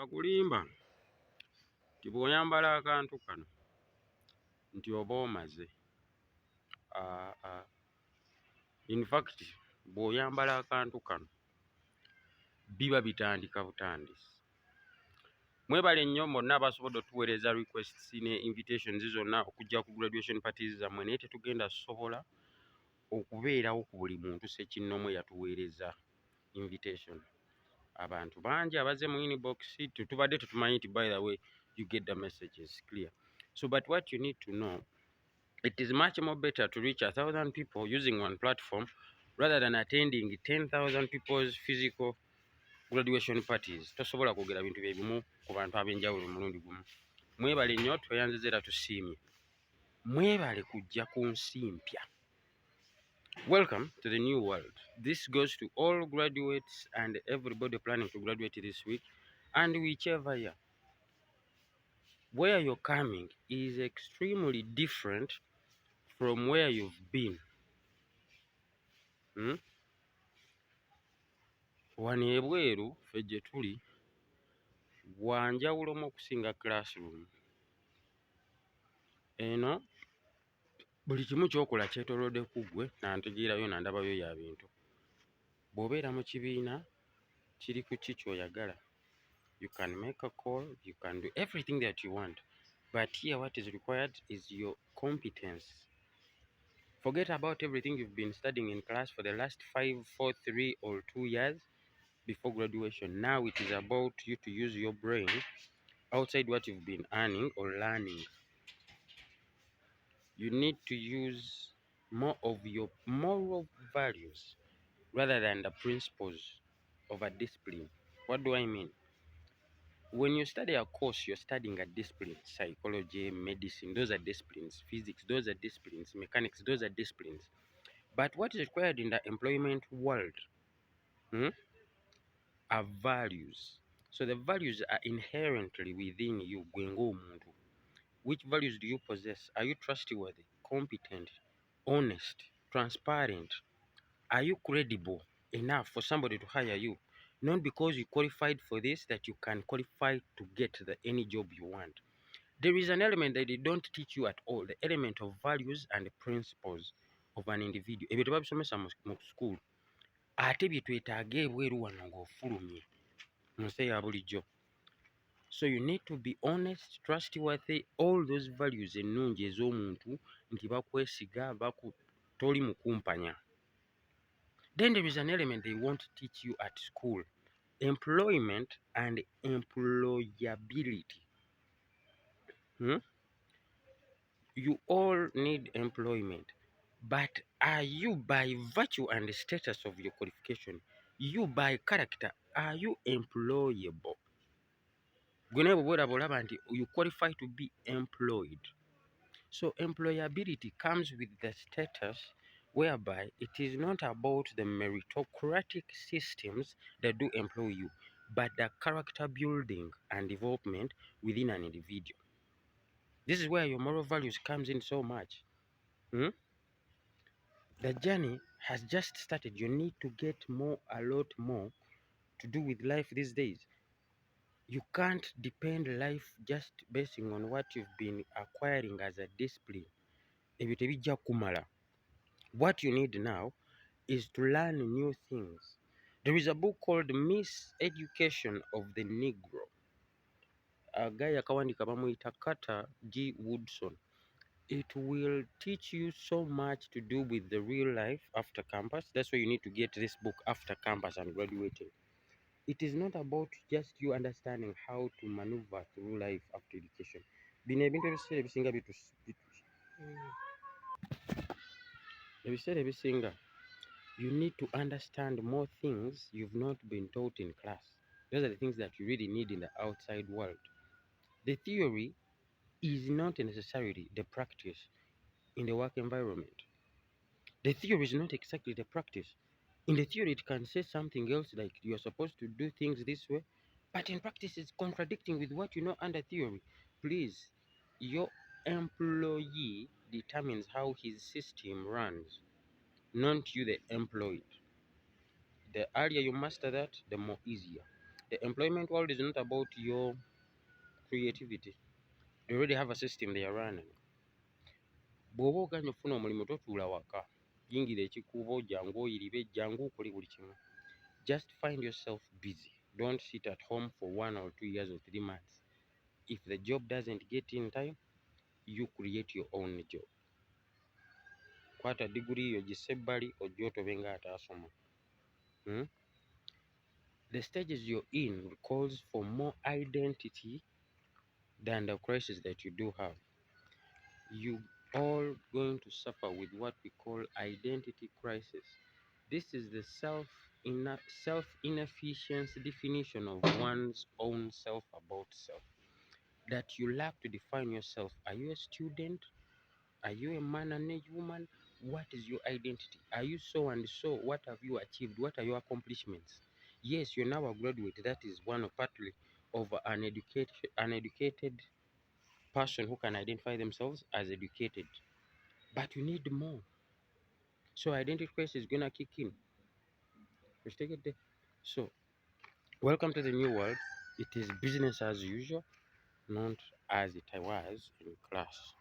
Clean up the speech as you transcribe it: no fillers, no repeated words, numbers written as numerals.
kakulimba nti bw'oyambala akantu kano nti oba omaze. In fact bw'oyambala akantu kano biba bitandika butandisi. Mwebale nnyo monna abasobodde otuweereza requests ne invitations zonna okujja ku graduation parties zammwe, naye tetugenda sobola okubeerawo ku buli muntu ssekinnomwe yatuweereza invitation. Abantu bangi abaze mu inbox tubadde tetumanyi nti by the way you get the messages clear. So but what you need to know, it is much more better to reach 1,000 people using one platform rather than attending 10,000 people's physical graduation parties. Tosobola kwogera bintu bye bimu ku bantu ab'enjawulo mulundi gumu. Mwebale nnyo, tweyanziza era tusiimye. Mwebale kujja ku nsi mpya. Welcome to the new world. This goes to all graduates and everybody planning to graduate this week and whichever year. Where you're coming is extremely different from where you've been. Wano ebweru ffe gye tuli wanjawulomu okusinga classroom. Eno buli kimu ky'okola kyetoolodde ku ggwe nantegeerayo nandabayo ya bintu. Bw'obeera mu kibiina kiri ku ki ky'oyagala. You can make a call, you can do everything that you want. But here what is required is your competence. Forget about everything you've been studying in class for the last 5, 4, 3 or 2 years before graduation. Now it is about you to use your brain outside what you've been earning or learning. You need to use more of your moral values rather than the principles of a discipline. What do I mean? When you study a course, you're studying a discipline. Psychology, medicine, those are disciplines. Physics, those are disciplines. Mechanics, those are disciplines. But what is required in the employment world are values. So the values are inherently within you. Which values do you possess? Are you trustworthy, competent, honest, transparent? Are you credible enough for somebody to hire you? Not because you qualified for this that you can qualify to get any job you want. There is an element that they don't teach you at all, the element of values and principles of an individual. Ebyo tebabisomesa mu school. Ate bye twetaaga ebweru wano ng'ofulumye mu nsi ya bulijjo. So you need to be honest, trustworthy, all those values ennungi ez'omuntu nti bakwesiga, toli mukumpanya. Then there is an element they won't teach you at school. Employment and employability. You all need employment. But are you, by virtue and the status of your qualification, you by character, are you employable? You qualify to be employed. So employability comes with the status whereby it is not about the meritocratic systems that do employ you, but the character building and development within an individual. This is where your moral values comes in so much. The journey has just started. You need to get a lot more to do with life these days. You can't depend life just basing on what you've been acquiring as a discipline. Ebyo tebijja kumala. What you need now is to learn new things. There is a book called Miseducation of the Negro. A guy akawandika bamuyita Carter G. Woodson. It will teach you so much to do with the real life after campus. That's why you need to get this book after campus and graduating. It is not about just you understanding how to maneuver through life after education. You need to understand more things you've not been taught in class. Those are the things that you really need in the outside world. The theory is not necessarily the practice in the work environment. The theory is not exactly the practice. In the theory, it can say something else, like you're supposed to do things this way, but in practice, it's contradicting with what you know under theory. Please, your employee determines how his system runs, not you, the employed. The earlier you master that, the more easier. The employment world is not about your creativity. They already have a system they are running. Bw'oba oganye ofuna omulimu totuula waka, yingira ekikuubo jangu oyiribe jangu okole buli kimu. Just find yourself busy. Don't sit at home for 1 or 2 years or 3 months. If the job doesn't get in time, you create your own job. Kwata degree yo gisse ebbali ojje otobe nga ataasoma. The stages you're in calls for more identity than the crisis that you do have. You all going to suffer with what we call identity crisis. This is the self-inefficiency definition of one's own self about self. That you lack to define yourself. Are you a student? Are you a man and a woman? What is your identity? Are you so and so? What have you achieved? What are your accomplishments? Yes, you're now a graduate. That is one of partly of an educated person who can identify themselves as educated. But you need more. So identity crisis is gonna kick in. Let's take it there. So welcome to the new world. It is business as usual, not as it was in class.